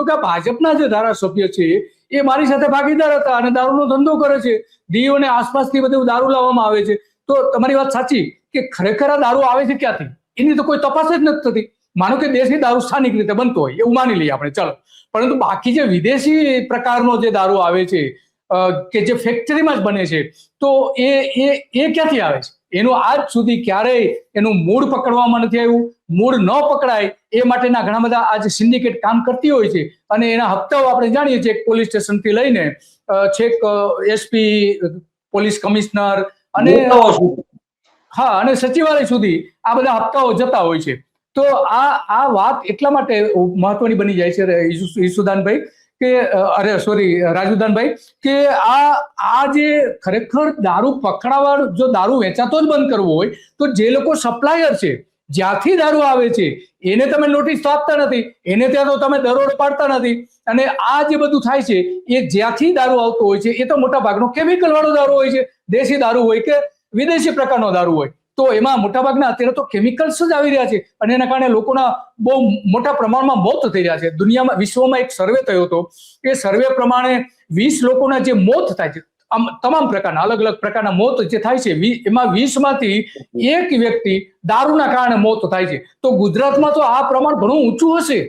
હતું કે ભાજપના જે ધારાસભ્ય છે એ મારી સાથે ભાગીદાર હતા અને દારૂનો ધંધો કરે છે, દીવ અને આસપાસથી બધું દારૂ લાવવામાં આવે છે. તો તમારી વાત સાચી કે ખરેખર આ દારૂ આવે છે ક્યાંથી એની તો કોઈ તપાસ જ નથી થતી. માનો કે દેશી દારૂ સ્થાનિક રીતે બનતો હોય એવું માની લઈએ આપણે, ચાલો, પરંતુ બાકી જે વિદેશી પ્રકારનો જે દારૂ આવે છે કે જે ફેક્ટરીમાં જ બને છે, તો એ ક્યાંથી આવે છે? એનું આજ સુધી ક્યારેય એનું મૂળ પકડવામાં નથી આવ્યું. મૂળ ન પકડાય એ માટેના ઘણા બધા આજે સિન્ડિકેટ કામ કરતી હોય છે અને એના હપ્તાઓ આપણે જાણીએ છીએ, પોલીસ સ્ટેશનથી લઈને છેક એસપી, પોલીસ કમિશનર અને અને સચિવાલય સુધી આ બધા હપ્તાઓ જતા હોય છે. તો આ વાત એટલા માટે મહત્વની બની જાય છે ઈસુદાનભાઈ કે રાજુદાનભાઈ, કે આ જે ખરેખર દારૂ પકડાવા, જો દારૂ વેચાતો જ બંધ કરવો હોય તો જે લોકો સપ્લાયર છે, જ્યાંથી દારૂ આવે છે એને તમે નોટિસ તો આપતા નથી, એને ત્યાં તો તમે દરોડ પાડતા નથી. અને આ જે બધું થાય છે એ જ્યાંથી દારૂ આવતો હોય છે એ તો મોટા ભાગનો કેમિકલ વાળો દારૂ હોય છે, દેશી દારૂ હોય કે વિદેશી પ્રકારનો દારૂ હોય. તો એમાં મોટાભાગના અત્યારે તો કેમિકલ્સ જ આવી રહ્યા છે અને એના કારણે લોકોના બહુ મોટા પ્રમાણમાં મોત થઈ રહ્યા છે. દુનિયામાં, વિશ્વમાં એક સર્વે થયો હતો, એ સર્વે પ્રમાણે 20 લોકોના જે મોત થાય છે, તમામ પ્રકારના અલગ અલગ પ્રકારના મોત જે થાય છે, એમાં 20 માંથી એક વ્યક્તિ દારૂના કારણે મોત થાય છે. તો ગુજરાતમાં તો આ પ્રમાણ ઘણું ઊંચું હશે.